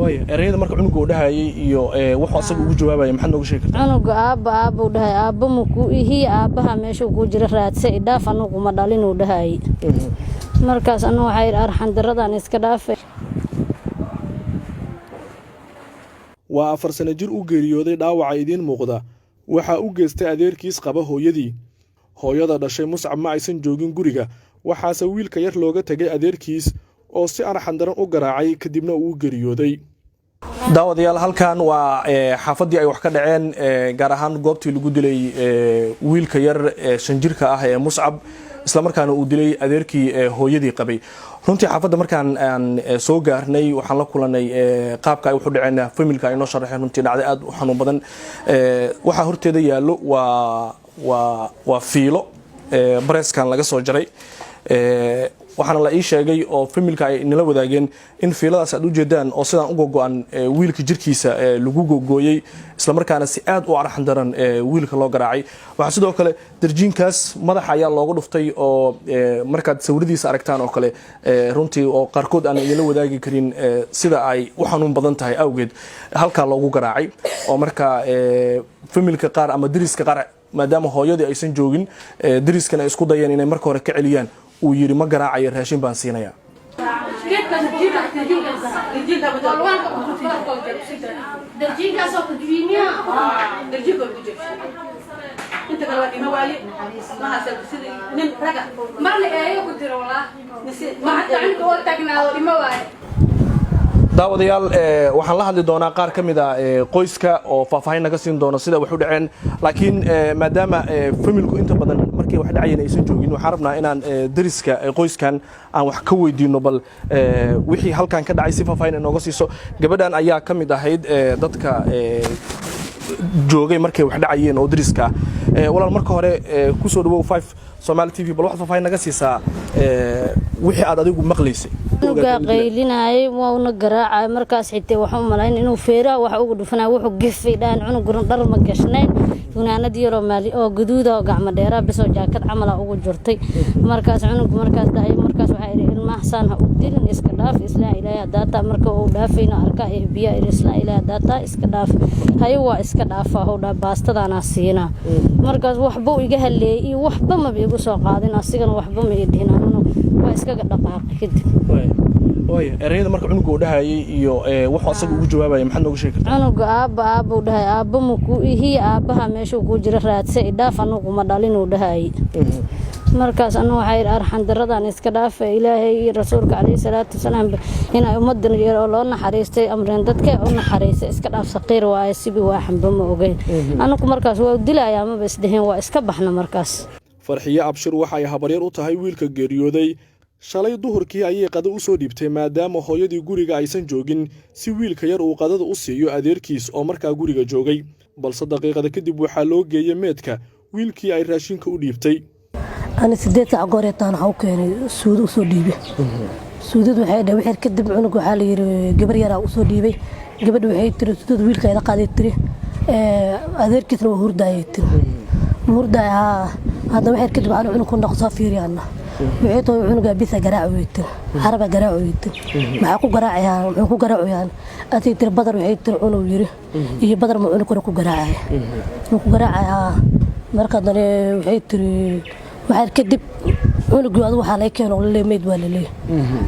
way ereyada marka cunug uu dhahayay iyo wuxuu asaga ugu jawaabay maxaa nooga sheegi kartaa cunug aaba uu dhahay aaba ma ku ihi aabaha meesha ku jira raadsay dhaaf anagu ma dhalin uu dhahay markaas anu waxay arxan daradan iska dhaafay waa 4 sano jir u geeriyooday dhaawaca idin muuqda waxa uu geystay adeerkiis qaba hooyadii hooyada dhashay Muscab ma aysan joogin guriga waxaase wiilka yar looga tagay adeerkiis oo si arxan daran u garaacay kadibna uu geeriyooday daawadayaal halkan waa xaafadii ay wax ka dhaceen gaar ahaan goobtii lagu dilay wiilka yar 5 jirka ah ee Muscab isla markaana uu dilay adeerkii hooyadii qabay runtii xaafadda markaan aan soo gaarnay waxaan la kulanay qaabka ay wax u dhaceen familka ay noo sharaxeen runtii dhacday aad u xanuun badan waxa horteeda yaalo waa fiilo bareeskan laga soo jaray waxaana la ii sheegay oo familka ay nala wadaageen in fiiladaas aad u jeedaan oo sidaan uga go'an wiilka jirkiisa lagu gogooyay isla markaana si aad u arxan daran wiilka loo garaacay waxa sidoo kale darjiinkaas madaxa ayaa looga dhuftay oo markaad sawiradiisa aragtaan oo kale runtii oo qaarkood aan idinla wadaagi karin sida ay u xanuun badan tahay awgeed halka loogu garaacay oo marka familka qaar ama dariska qaar maadaama hooyadii aysan joogin dariskana ay isku dayeen inay marka hore ka celiyaan uu yiri ma garaacayo raashin baan siinaya daawadayaal waxaan la hadli doonaa qaar kamid ah qoyska oo faahfaahin naga siin doona sida wax u dhaceen laakiin maadaama familku inta badan markii wax dhacayeen aysan joogin waxaan rabnaa inaan dariska qoyskan aan wax ka weydiino bal wixii halkan ka dhacay si faahfaahin inooga siiso gabadhan ayaa kamid ahayd dadka joogay markay wax dhacayeen oo dariska walaal marka hore ku soo dhawow 5 Somali TV bal wax faahfaahin naga siisaa wixii aad adigu maqlaysay uga qaylinay waana garaacay markaas xitaa waxa u malayn inuu feera waxa ugu dhufanaa wuxuu gifay dhaan cunug dhar ma gashnayn gunaanad yaro maali oo gaduud oo gacmo dheera bisoo jaakad camal ugu jirtay markaas cunug markaas dhaay markaas waxa ay ilmaha san ha u dilin iska dhaaf isla ilaahay daata marka uu dhaafayna arka ee biya isla ilaahay daata iska dhaaf hayo waa iska dhaafa oo baastadana siina markaas waxba iga haleeyay waxba ma igu soo qaadin asigana waxba ma ii dhihnaan waa iska dhaqaaqay kadib way ereyada marka cunug uu dhahayay iyo wuxuu asaga ugu jawaabay maxaa nooga sheegi kartaa cunug aaba uu dhahay aaba ma ku ihi aabaha meesha ku jira raadsay dhaaf anagu ma dhalin uu dhahay markaas anu waxay arxan daradan iska dhaafay ilaahay iyo rasuulka kaleey salaatu salaam in ay ummadan yar oo loo naxariistay amreen dadka oo naxariistay iska dhaaf saqiir waa sibi waxanba ma ogeyn anagu markaas waa dilayaa ma bas dhahin waa iska baxna markaas farxiye abshir waxa ay habaryar u tahay wiilka geeriyooday shalay duhurkii ayay qado u soo dhiibtay maadaama hooyadii guriga aysan joogin si wiilka yar uu qadada u siiyo adeerkiis oo markaa guriga joogay balse daqiiqada kadib waxaa loo geeyay meedka wiilkii ay raashinka u dhiibtay أنا سديت عقاريتان حوكيني سود وسوديبي سودد waxay dhaw wixii kadib cunug waxa la yiri gabar yar oo soo dhiibay gabadhu waxay tiri sudud wiilka ay qaaday tiri adeerkiisna waa hurdaayay tiri hurdaaya hada wixii kadib aan cunug ku noqso fiiriyana wixii too cunuga bisa garaac tiri haraba garaac tiri waxa ku garaacayaan wuxuu ku garaacayaan atii tiri badar waxay tiri cunug yiri iyo badar ma cunug ku garaacay ku garaacaya marka dane waxay tiri waxa kadib cunug adu waxa la keenay oo leemeed waa leeyahay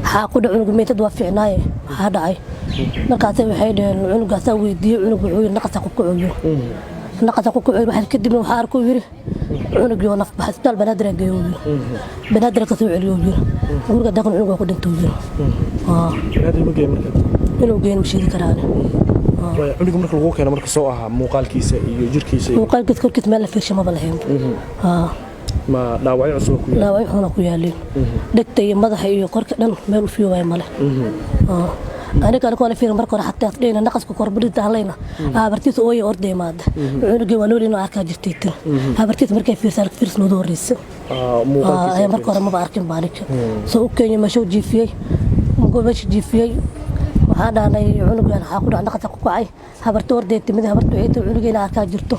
waxa ku dhac cunug meetad waa fiicnaay waxa dhacay markaas waxay dhaheen cunugaas weydiiyay cunug wuxuu naqas ku kuciyo naqas ku kuciyo waxa kadib waxa arko yiri cunug yoo naf baxstal banaadir geeyo banaadir ka soo celiyo yiri guriga dhaqan cunug ku dhinto yiri banaadir ma geeyo marka inuu geeyo mashii karaan cunug marka lagu keenay marka soo aha muuqaalkiisa iyo jirkiisa muuqaalkiisa korkiisa meel la fiirshay ma balahayn ما داوعي عصب كويا داوعي هنا كويا لين دكتي مدحي iyo qorka dhan meel u fiyo way male aniga kale fiir marka xataa dheena naqasku korbidta halayna abartiis oo orday maad cunugi waa noolino arka jirtay tir abartiis markay fiirsno doorayso muuqaalkiisa marka hore ma arkin baanik soo keenay ma soo jiifiyay mugo ma jiifiyay waxa dhaanay cunugan waxa ku dhacay naqas ku kacay habarto orday timid habarto ay cunugi la arka jirto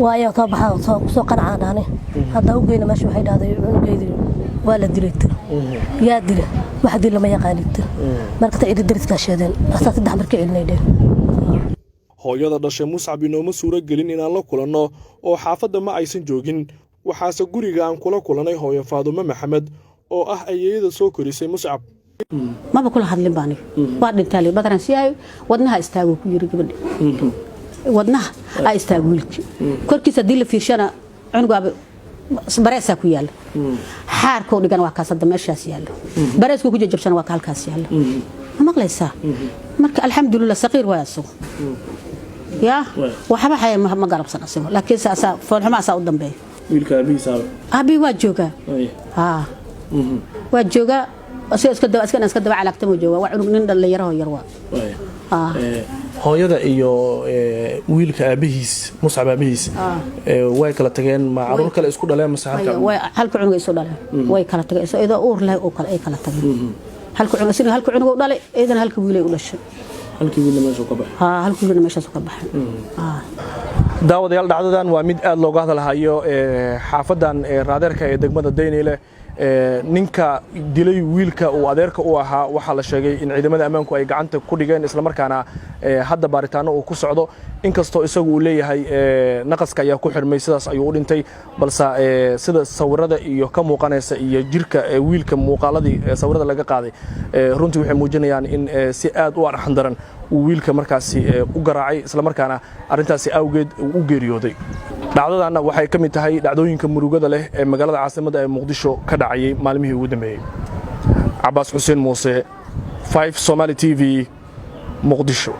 waayo ka baxa soo qanacanaane hada u geeyna meesha waxay dhaaday cunugeedii waa la dilay yaa dila wax dil lama yaqaanid marka cidii dariska sheedeen asaas saddex markii cilnaydeen hooyada dhashay Muscab inooma suura gelin inaan la kulanno oo xaafadda ma aysan joogin waxaase guriga aan kula kulanay hooyo Faadumo Maxamed oo ah ayeeyada soo korisay Muscab maba kula hadlin baan waa dhintaali badaran siyaay wadnaha istaago ku yiri gabadh wadnaha ay istaago wiilki korkiisa dil fiirshana cunugaaba bareesa ku yaal xaarko dhigan waa kaasada meeshaas yaal bareesku ku jajabsan waa halkaas yaal maqlaysa marka alxamdulillah saqiir waa aso ya waxba xay ma garabsan aso laakiin saasa foolxuma asaa u dambeey wiilka abi waa jooga waa jooga iska daba calaaqtamo jooga waa cunug nin dhalinyaro yar waa hooyada iyo wiilka aabihiis Muscab aabihiis way kala tageen ma caruur kale isku dhaleen masaxarka halka cunug isoo dhaleen way kala tageen isoo uur leh oo kale ay kala tageen halka cunug u dhalay eedana halka wiilay u dhashay halkii wiilna meesha ka baxay halkii wiilna meesha ka baxay daawadayaal dhacdadan waa mid aad looga hadalhayo xaafadan raadeerka ee degmada Daynile ninka dilay wiilka uu adeerka u ahaa waxa la sheegay in ciidamada ammaanku ay gacanta ku dhigeen isla markaana hadda baaritaano uu ku socdo inkastoo isagu uu leeyahay naqaska ayaa ku xirmay sidaas ayuu u dhintay balse sida sawirada iyo ka muuqanaysa iyo jirka wiilka muuqaaladii sawirada laga qaaday runtii waxay muujinayaan in si aad u arxan daran uu wiilka markaasi u garaacay isla markaana arintaasi awgeed u geeriyooday dhacdadana waxay ka mid tahay dhacdooyinka murugada leh ee magaalada caasimadda ee Muqdisho ka dhacay maalmihii ugu dambeeyay Abbas Hussein Muuse 5 Somali TV Muqdisho